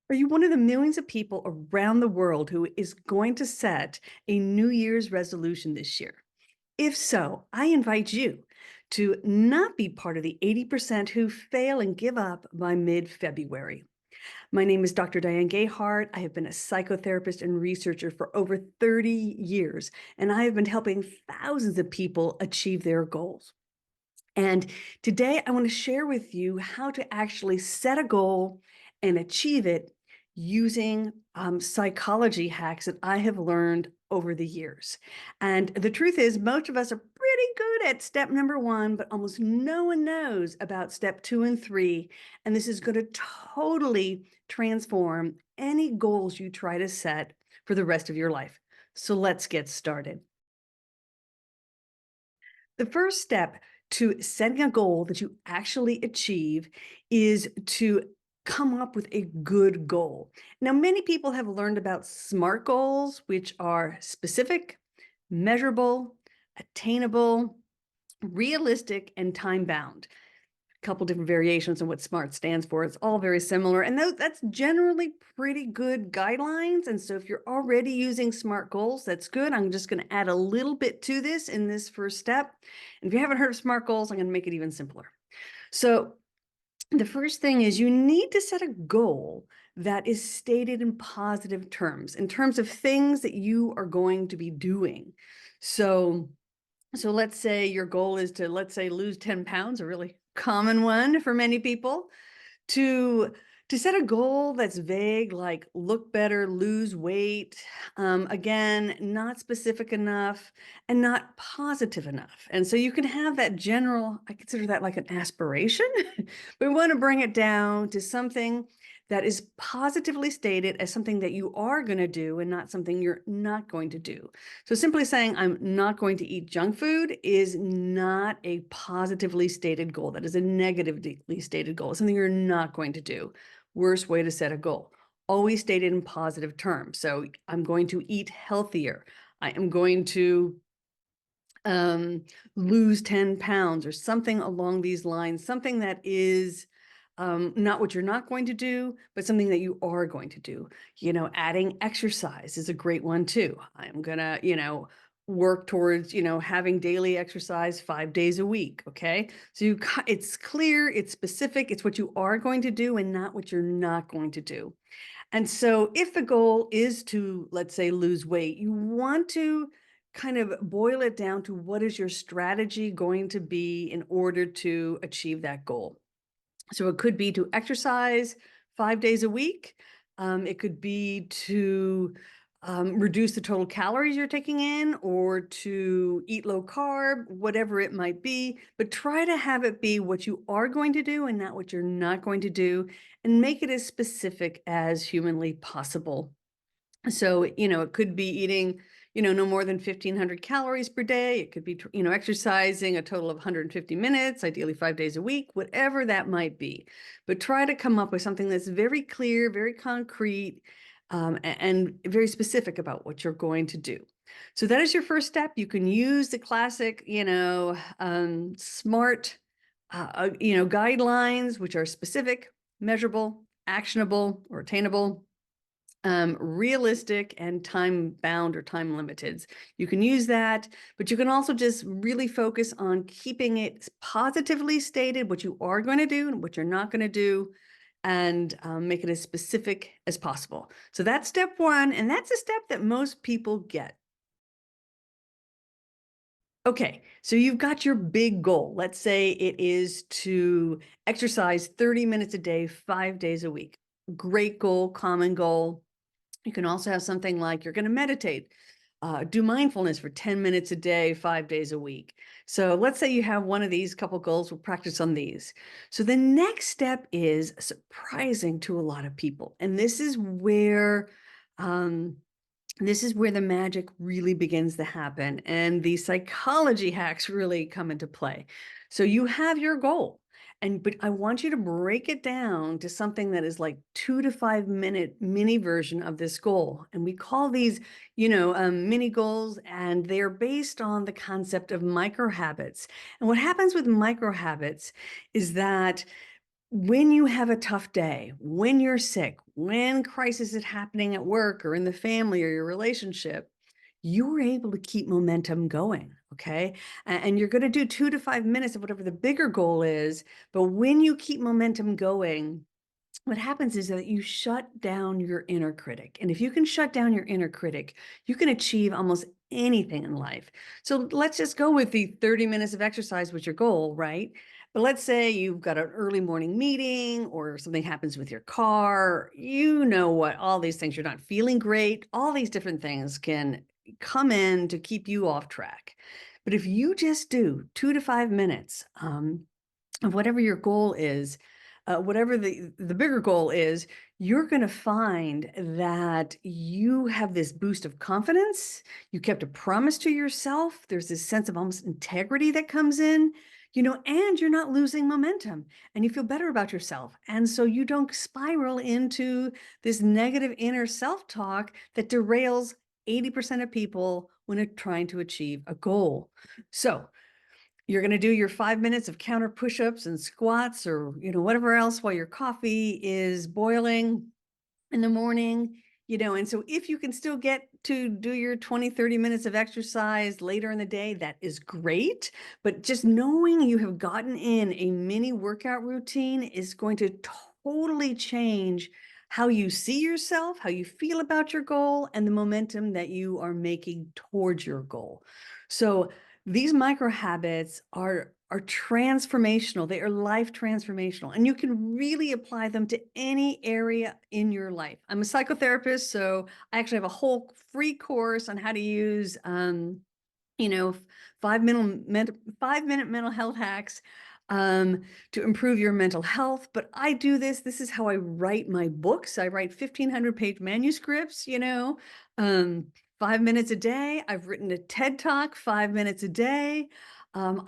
Are you one of the millions of people around the world who is going to set a New Year's resolution this year? If so, I invite you to not be part of the 80% who fail and give up by mid-February. My name is Dr. Diane Gehart. I have been a psychotherapist and researcher for over 30 years, and I have been helping thousands of people achieve their goals. And today I want to share with you how to actually set a goal and achieve it using psychology hacks that I have learned over the years. And the truth is, most of us are pretty good at step number one, but almost no one knows about step two and three. And this is going to totally transform any goals you try to set for the rest of your life. So let's get started. The first step to setting a goal that you actually achieve is to come up with a good goal. Now, many people have learned about SMART goals, which are specific, measurable, attainable, realistic, and time-bound. Couple different variations on what SMART stands for. It's all very similar. And that's generally pretty good guidelines. And so if you're already using SMART goals, that's good. I'm just going to add a little bit to this in this first step. And if you haven't heard of SMART goals, I'm going to make it even simpler. So the first thing is you need to set a goal that is stated in positive terms, in terms of things that you are going to be doing. So let's say your goal is to, let's say, lose 10 pounds, a really common one for many people, to set a goal that's vague, like look better, lose weight. Again, not specific enough and not positive enough. And so you can have that general, I consider that like an aspiration, but we want to bring it down to something that is positively stated as something that you are going to do and not something you're not going to do. So simply saying I'm not going to eat junk food is not a positively stated goal. That is a negatively stated goal. It's something you're not going to do. Worst way to set a goal. Always stated in positive terms. So I'm going to eat healthier. I am going to lose 10 pounds or something along these lines, something that is not what you're not going to do, but something that you are going to do. Adding exercise is a great one too. I'm gonna, work towards, having daily exercise 5 days a week. Okay. So it's clear, it's specific, it's what you are going to do and not what you're not going to do. And so if the goal is to, let's say, lose weight, you want to kind of boil it down to what is your strategy going to be in order to achieve that goal. So it could be to exercise 5 days a week. It could be to reduce the total calories you're taking in or to eat low carb, whatever it might be, but try to have it be what you are going to do and not what you're not going to do, and make it as specific as humanly possible. So, it could be eating, no more than 1,500 calories per day. It could be, exercising a total of 150 minutes, ideally 5 days a week, whatever that might be. But try to come up with something that's very clear, very concrete, and very specific about what you're going to do. So that is your first step. You can use the classic, SMART, guidelines, which are specific, measurable, actionable, or attainable, realistic, and time bound or time limited. You can use that, but you can also just really focus on keeping it positively stated, what you are going to do and what you're not going to do, and make it as specific as possible. So that's step one, and that's a step that most people get. Okay, so you've got your big goal. Let's say it is to exercise 30 minutes a day, 5 days a week. Great goal, common goal. You can also have something like you're going to meditate, do mindfulness for 10 minutes a day, 5 days a week. So let's say you have one of these couple goals. We'll practice on these. So the next step is surprising to a lot of people. And this is where the magic really begins to happen and the psychology hacks really come into play. So you have your goal, but I want you to break it down to something that is like 2 to 5 minute mini version of this goal. And we call these, mini goals, and they're based on the concept of micro habits. And what happens with micro habits is that when you have a tough day, when you're sick, when crisis is happening at work or in the family or your relationship, you're able to keep momentum going. Okay. And you're going to do 2 to 5 minutes of whatever the bigger goal is. But when you keep momentum going, what happens is that you shut down your inner critic. And if you can shut down your inner critic, you can achieve almost anything in life. So let's just go with the 30 minutes of exercise was your goal, right? But let's say you've got an early morning meeting or something happens with your car. You know what? All these things, you're not feeling great. All these different things can come in to keep you off track. But if you just do 2 to 5 minutes, of whatever your goal is, whatever the bigger goal is, you're going to find that you have this boost of confidence. You kept a promise to yourself. There's this sense of almost integrity that comes in, and you're not losing momentum and you feel better about yourself. And so you don't spiral into this negative inner self-talk that derails 80% of people when they're trying to achieve a goal. So you're going to do your 5 minutes of counter push-ups and squats or, whatever else while your coffee is boiling in the morning, and so if you can still get to do your 20, 30 minutes of exercise later in the day, that is great. But just knowing you have gotten in a mini workout routine is going to totally change how you see yourself, how you feel about your goal, and the momentum that you are making towards your goal. So these micro habits are transformational. They are life transformational, and you can really apply them to any area in your life. I'm a psychotherapist, so I actually have a whole free course on how to use, you know, 5 minute mental health hacks to improve your mental health. But I do this. This is how I write my books. I write 1,500-page manuscripts, 5 minutes a day. I've written a TED Talk, 5 minutes a day.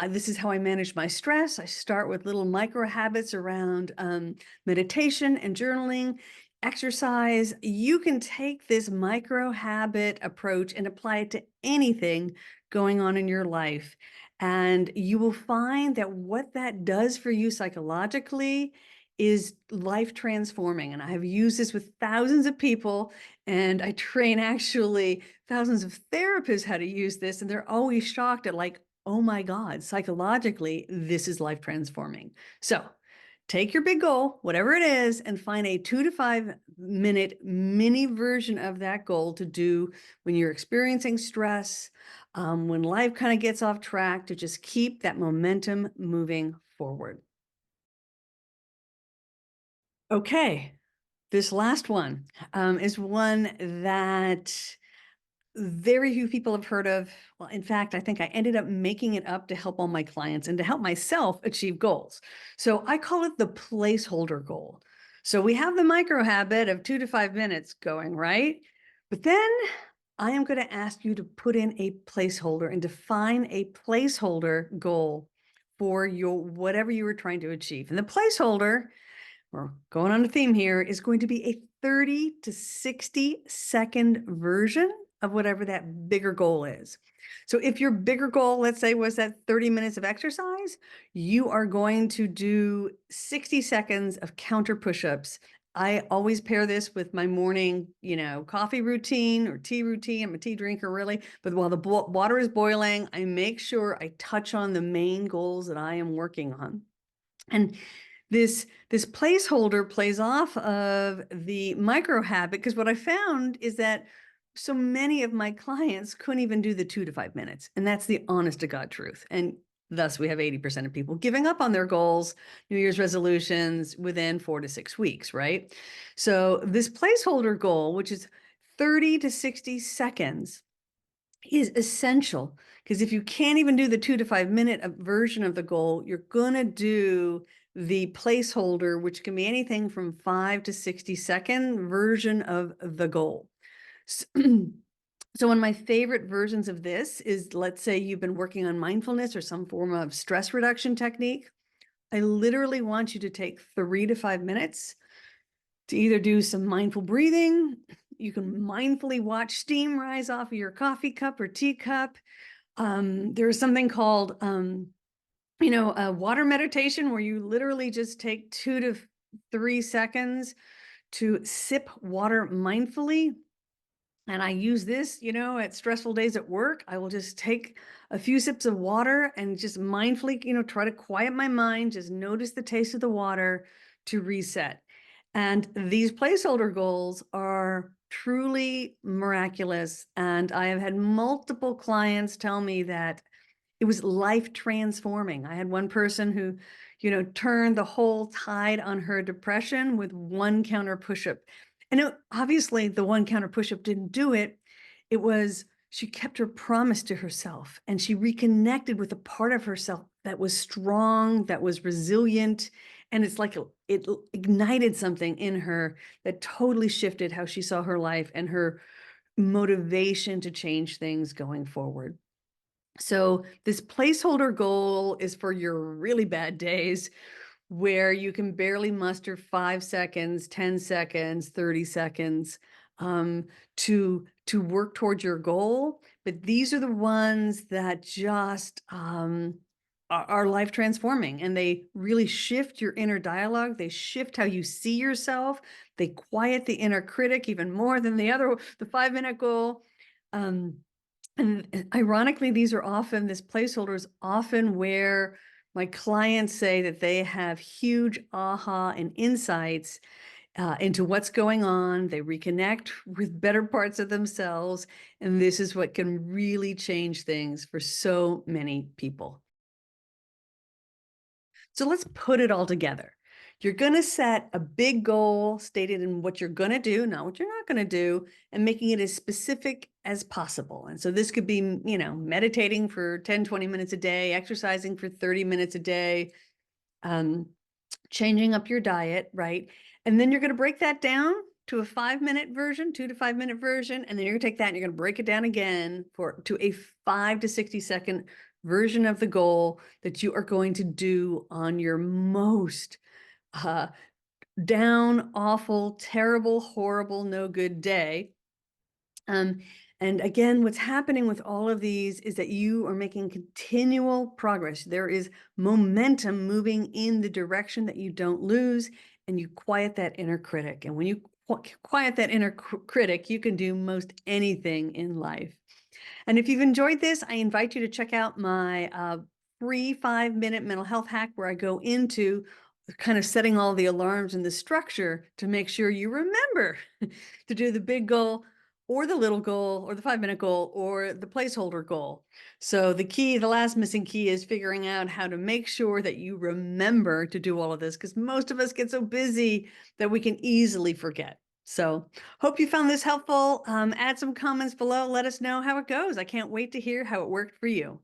This is how I manage my stress. I start with little micro habits around meditation and journaling, exercise. You can take this micro habit approach and apply it to anything going on in your life. And you will find that what that does for you psychologically is life transforming. And I have used this with thousands of people, and I train actually thousands of therapists how to use this. And they're always shocked at like, oh my God, psychologically, this is life transforming. So take your big goal, whatever it is, and find a 2 to 5 minute mini version of that goal to do when you're experiencing stress, when life kind of gets off track, to just keep that momentum moving forward. Okay, this last one is one that very few people have heard of. Well, in fact, I think I ended up making it up to help all my clients and to help myself achieve goals. So I call it the placeholder goal. So we have the micro habit of 2 to 5 minutes going, right? But then I am going to ask you to put in a placeholder and define a placeholder goal for your whatever you were trying to achieve. And the placeholder, we're going on a theme here, is going to be a 30 to 60 second version of whatever that bigger goal is. So if your bigger goal, let's say, was that 30 minutes of exercise, you are going to do 60 seconds of counter push-ups. I always pair this with my morning, coffee routine or tea routine. I'm a tea drinker, really. But while the water is boiling, I make sure I touch on the main goals that I am working on. And this placeholder plays off of the micro habit, because what I found is that so many of my clients couldn't even do the 2 to 5 minutes. And that's the honest to God truth. And thus we have 80% of people giving up on their goals, New Year's resolutions within 4 to 6 weeks, right? So this placeholder goal, which is 30 to 60 seconds, is essential, because if you can't even do the 2 to 5 minute version of the goal, you're going to do the placeholder, which can be anything from 5 to 60-second version of the goal. So one of my favorite versions of this is, let's say you've been working on mindfulness or some form of stress reduction technique. I literally want you to take 3 to 5 minutes to either do some mindful breathing. You can mindfully watch steam rise off of your coffee cup or teacup. There's something called a water meditation where you literally just take 2 to 3 seconds to sip water mindfully. And I use this, at stressful days at work. I will just take a few sips of water and just mindfully, try to quiet my mind, just notice the taste of the water to reset. And these placeholder goals are truly miraculous. And I have had multiple clients tell me that it was life transforming. I had one person who, turned the whole tide on her depression with one counter push-up. And obviously the one counter push-up didn't do it. It was, she kept her promise to herself and she reconnected with a part of herself that was strong, that was resilient. And it's like it ignited something in her that totally shifted how she saw her life and her motivation to change things going forward. So this placeholder goal is for your really bad days where you can barely muster 5 seconds, 10 seconds, 30 seconds to work towards your goal. But these are the ones that just are life transforming, and they really shift your inner dialogue. They shift how you see yourself. They quiet the inner critic even more than the 5-minute goal. And ironically, this placeholder is often where my clients say that they have huge aha and insights into what's going on. They reconnect with better parts of themselves. And this is what can really change things for so many people. So let's put it all together. You're going to set a big goal stated in what you're going to do, not what you're not going to do, and making it as specific as possible. And so this could be, meditating for 10, 20 minutes a day, exercising for 30 minutes a day, changing up your diet, right? And then you're going to break that down to a 5-minute version, 2 to 5 minute version. And then you're going to take that and you're going to break it down again to a 5 to 60-second version of the goal that you are going to do on your most down, awful, terrible, horrible, no good day. And again, what's happening with all of these is that you are making continual progress. There is momentum moving in the direction that you don't lose, and you quiet that inner critic. And when you quiet that inner critic, you can do most anything in life. And if you've enjoyed this, I invite you to check out my free 5-minute mental health hack where I go into kind of setting all the alarms and the structure to make sure you remember to do the big goal or the little goal or the 5-minute goal or the placeholder goal. So the last missing key is figuring out how to make sure that you remember to do all of this, because most of us get so busy that we can easily forget. So hope you found this helpful. Add some comments below. Let us know how it goes. I can't wait to hear how it worked for you.